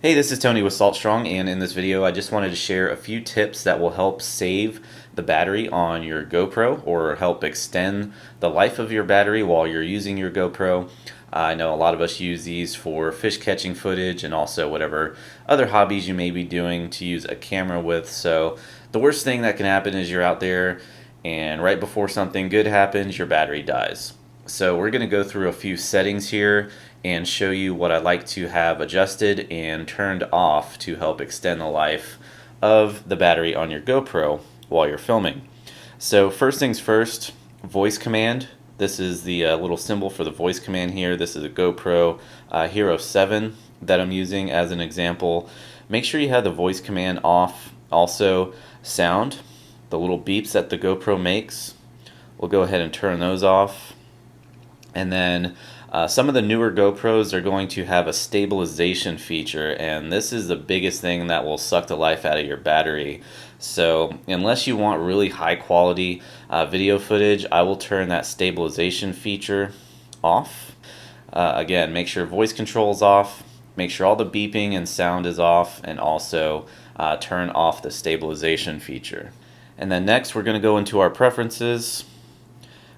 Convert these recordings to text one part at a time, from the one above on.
Hey, this is Tony with Salt Strong, and in this video I just wanted to share a few tips that will help save the battery on your GoPro or help extend the life of your battery while you're using your GoPro. I know a lot of us use these for fish catching footage and also whatever other hobbies you may be doing to use a camera with. So the worst thing that can happen is you're out there and right before something good happens, your battery dies. So we're going to go through a few settings here and show you what I like to have adjusted and turned off to help extend the life of the battery on your GoPro while you're filming. So first things first, voice command. This is the little symbol for the voice command here. This is a GoPro Hero 7 that I'm using as an example. Make sure you have the voice command off. Also, sound, the little beeps that the GoPro makes, we'll go ahead and turn those off. And then some of the newer GoPros are going to have a stabilization feature, and this is the biggest thing that will suck the life out of your battery. So unless you want really high quality video footage, I will turn that stabilization feature off. Again, make sure voice control is off, make sure all the beeping and sound is off, and also turn off the stabilization feature. And then next we're going to go into our preferences,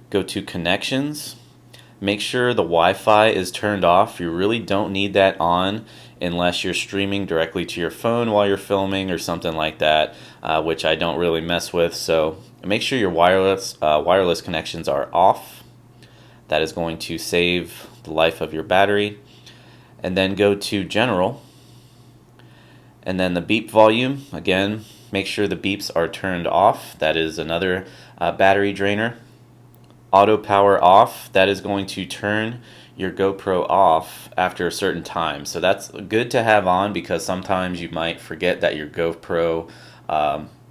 go to connections. Make sure the Wi-Fi is turned off. You really don't need that on unless you're streaming directly to your phone while you're filming or something like that, which I don't really mess with. So make sure your wireless connections are off. That is going to save the life of your battery. And then go to General. And then the beep volume, again, make sure the beeps are turned off. That is another battery drainer. Auto power off, that is going to turn your GoPro off after a certain time. So that's good to have on because sometimes you might forget that your GoPro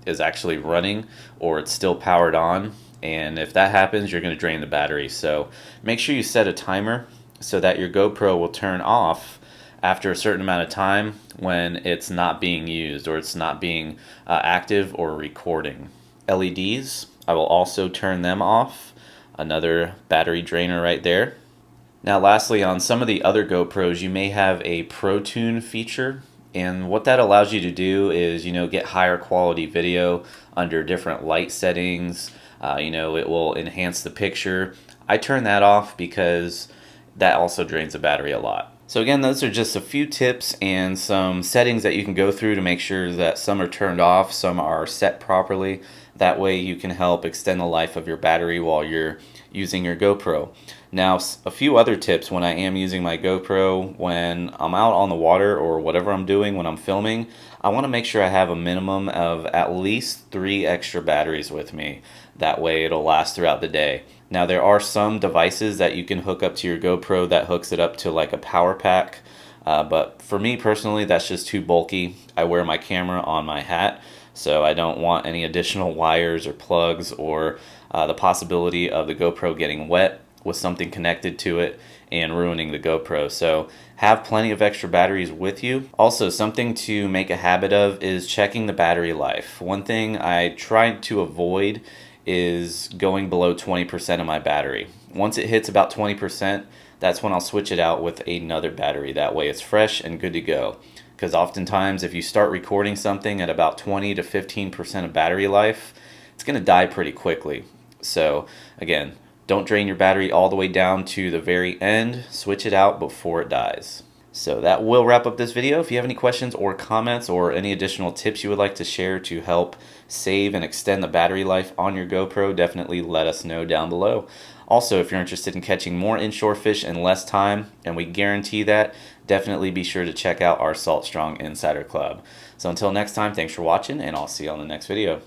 is actually running or it's still powered on. And if that happens, you're going to drain the battery. So make sure you set a timer so that your GoPro will turn off after a certain amount of time when it's not being used or it's not being active or recording. LEDs, I will also turn them off. Another battery drainer right there. Now lastly, on some of the other GoPros you may have a Protune feature, and what that allows you to do is get higher quality video under different light settings. It will enhance the picture. I turn that off because that also drains the battery a lot. So again, those are just a few tips and some settings that you can go through to make sure that some are turned off, some are set properly. That way you can help extend the life of your battery while you're using your GoPro. Now, a few other tips when I am using my GoPro, when I'm out on the water or whatever I'm doing when I'm filming, I want to make sure I have a minimum of at least 3 extra batteries with me. That way it'll last throughout the day. Now there are some devices that you can hook up to your GoPro that hooks it up to like a power pack, but for me personally that's just too bulky. I wear my camera on my hat, so I don't want any additional wires or plugs or the possibility of the GoPro getting wet with something connected to it and ruining the GoPro. So have plenty of extra batteries with you. Also, something to make a habit of is checking the battery life. One thing I try to avoid is going below 20% of my battery. Once it hits about 20%, that's when I'll switch it out with another battery. That way it's fresh and good to go. Because oftentimes if you start recording something at about 20 to 15% of battery life, it's going to die pretty quickly. So again, don't drain your battery all the way down to the very end. Switch it out before it dies. So that will wrap up this video. If you have any questions or comments or any additional tips you would like to share to help save and extend the battery life on your GoPro, definitely let us know down below. Also, if you're interested in catching more inshore fish in less time, and we guarantee that, definitely be sure to check out our Salt Strong Insider Club. So until next time, thanks for watching, and I'll see you on the next video.